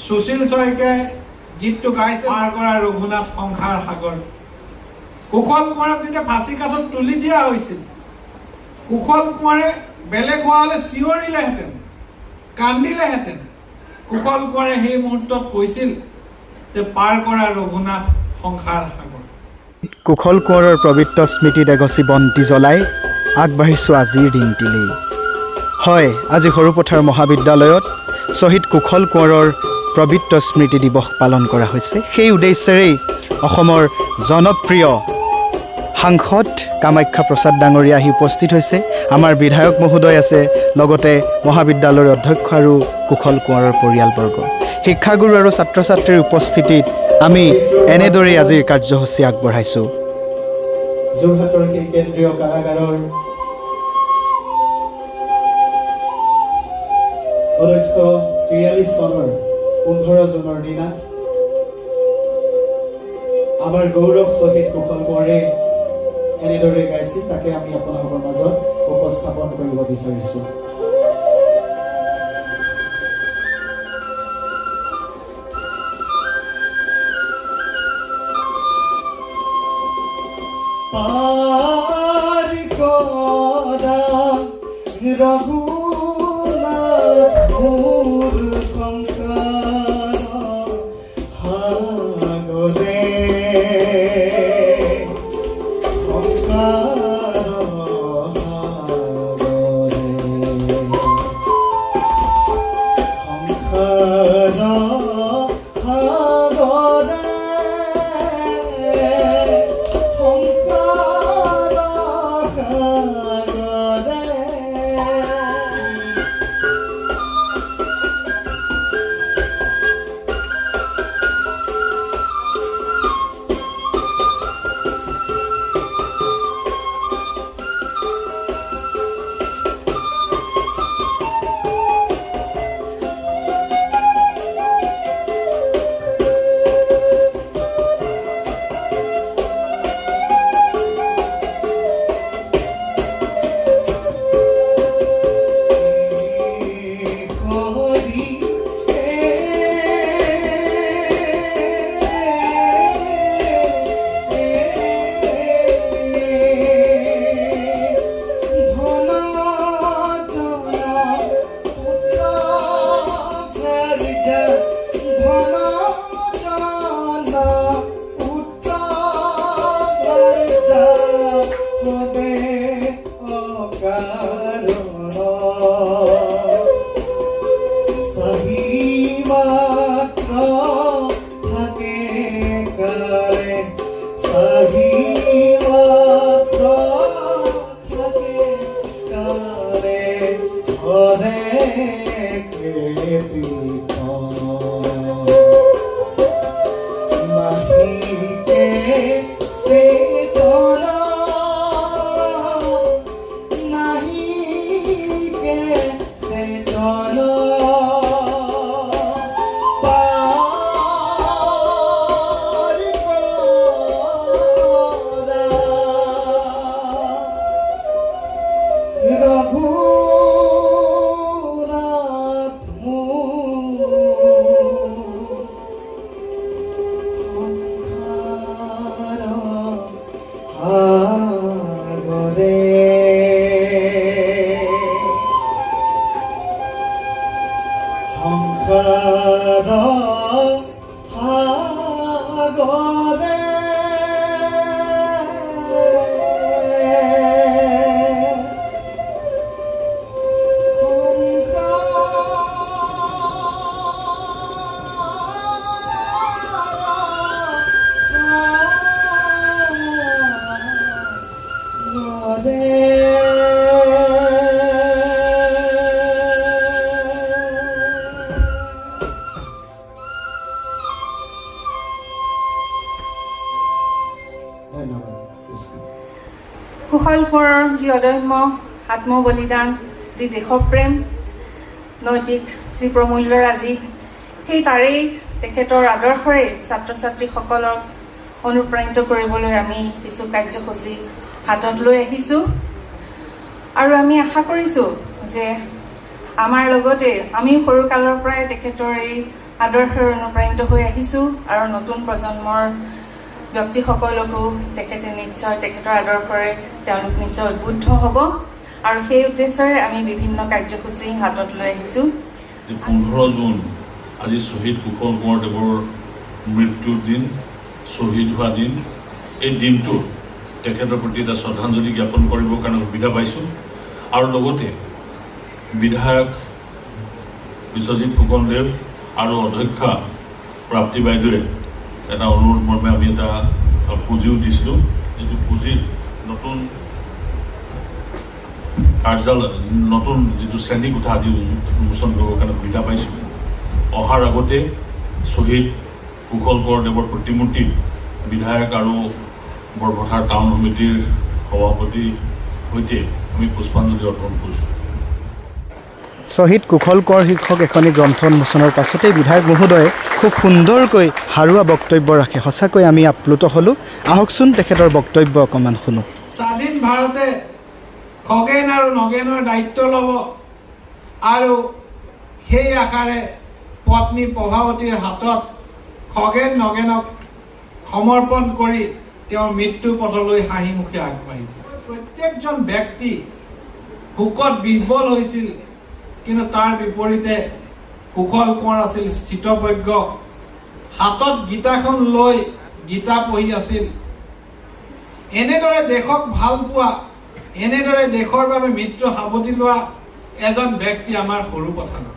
সুশীল শইকীয়াই গীতটো গাইছে, পাৰ কৰা ৰঘুনাথ সংসাৰ সাগৰ। কুশল কোঁৱৰক যেতিয়া ফাঁচী কাঠত তুলি দিয়া হৈছিল, কুশল কোঁৱৰে বেলেগ হোৱা হ'লে চিঞৰিলেহেঁতেন, কান্দিলেহেঁতেন। কুশল কোঁৱৰে সেই মুহূৰ্তত কৈছিল যে পাৰ কৰা ৰঘুনাথ সংসাৰ সাগৰ। কুশল কোঁৱৰৰ পবিত্ৰ স্মৃতিত এগছি বন্তি জ্বলাই আগবাঢ়িছোঁ আজিৰ দিনটিলৈ। হয়, আজি সৰুপথাৰ মহাবিদ্যালয়ত শ্বহীদ কুশল কোঁৱৰৰ পবিত্ৰ স্মৃতি দিৱস পালন কৰা হৈছে। সেই উদ্দেশ্যেৰেই অসমৰ জনপ্ৰিয় সাংসদ কামাখ্যা প্ৰসাদ ডাঙৰীয়া আহি উপস্থিত হৈছে। আমাৰ বিধায়ক মহোদয় আছে, লগতে মহাবিদ্যালয়ৰ অধ্যক্ষ আৰু কুশল কোঁৱৰৰ পৰিয়ালবৰ্গ। শিক্ষাগুৰু আৰু ছাত্ৰ ছাত্ৰীৰ উপস্থিতিত আমি এনেদৰেই আজিৰ কাৰ্যসূচী আগবঢ়াইছোঁ। যোৰহাটৰ সেই কেন্দ্ৰীয় কাৰাগাৰৰ 1943 চনৰ 15 জুনৰ দিনা আমাৰ গৌৰৱ শ্বহীদ কুশল কোঁৱৰে এনেদৰে গাইছিল, তাকে আমি আপোনালোকৰ মাজত উপস্থাপন কৰিব বিচাৰিছোঁ। পাৰ কৰা ৰঘুনাথ মোৰ সংসাৰ সাগৰে, সংসাৰ সাগৰে, সংসাৰ সাগৰে, কুশল কোঁৱৰৰ যি অদম্য আত্মবলিদান, যি দেশপ্ৰেম, নৈতিক যি প্ৰমূল্যৰাজি, সেই তাৰেই তেখেতৰ আদৰ্শৰে ছাত্ৰ ছাত্ৰীসকলক অনুপ্ৰাণিত কৰিবলৈ আমি কিছু কাৰ্যসূচী হাতত লৈ আহিছোঁ। আৰু আমি আশা কৰিছোঁ যে আমাৰ লগতে আমি সৰুকালৰ পৰাই তেখেতৰ এই আদৰ্শৰে অনুপ্ৰাণিত হৈ আহিছোঁ আৰু নতুন প্ৰজন্মৰ ব্যক্তিসকলকো তেখেতে নিশ্চয় তেখেতৰ আদৰ্শৰে তেওঁলোক নিশ্চয় উদ্বুদ্ধ হ'ব আৰু সেই উদ্দেশ্যৰে আমি বিভিন্ন কাৰ্যসূচী হাতত লৈ আহিছোঁ। 15 জুন আজি শ্বহীদ কুশল কোঁৱৰ দেৱৰ মৃত্যুৰ দিন, শ্বহীদ হোৱা দিন। এই দিনটোত তেখেতৰ প্ৰতি এটা শ্ৰদ্ধাঞ্জলি জ্ঞাপন কৰিবৰ কাৰণে সুবিধা পাইছোঁ আৰু লগতে বিধায়ক বিশ্বজিৎ ফুকনদেৱ আৰু অধ্যক্ষা প্ৰাপ্তি বাইদেৱে এটা অনুৰোধ মৰ্মে আমি এটা পুঁজিও দিছিলোঁ, যিটো পুঁজিৰ নতুন কাৰ্যালয়, নতুন যিটো শ্ৰেণীকোঠা আজি উন্মোচন কৰিবৰ কাৰণে সুবিধা পাইছোঁ। অহাৰ আগতে শ্বহীদ কুশল কোঁৱৰ দেৱৰ প্ৰতিমূৰ্তি বিধায়ক আৰু বৰপথাৰ টাউন সমিতিৰ সভাপতিৰ সৈতে আমি পুষ্পাঞ্জলি অৰ্পণ কৰিছোঁ। শ্বহীদ কুশল কোঁৱৰ শীৰ্ষক এখনি গ্ৰন্থ উন্মোচনৰ পাছতেই বিধায়ক মহোদয়ে খুব সুন্দৰকৈ সাৰুৱা বক্তব্য ৰাখে। সঁচাকৈ আমি আপ্লুত হ'লোঁ। আহকচোন তেখেতৰ বক্তব্য অকণমান শুনো। স্বাধীন ভাৰতে খগেন আৰু নগেনৰ দায়িত্ব ল'ব আৰু সেই আশাৰে পত্নী প্ৰভাৱতীৰ হাতত খগেন নগেনক সমৰ্পণ কৰি তেওঁৰ মৃত্যু পথলৈ হাঁহিমুখে আগবাঢ়িছিল। প্ৰত্যেকজন ব্যক্তি শোকত বিহ্বল হৈছিল, কিন্তু তাৰ বিপৰীতে কুশল কোঁৱৰ আছিল স্থিতপ্ৰজ্ঞ, হাতত গীতাখন লৈ গীতা পঢ়ি আছিল। এনেদৰে দেশক ভাল পোৱা, এনেদৰে দেশৰ বাবে মৃত্যু সাৱটি লোৱা এজন ব্যক্তি আমাৰ সৰু কথা নহয়।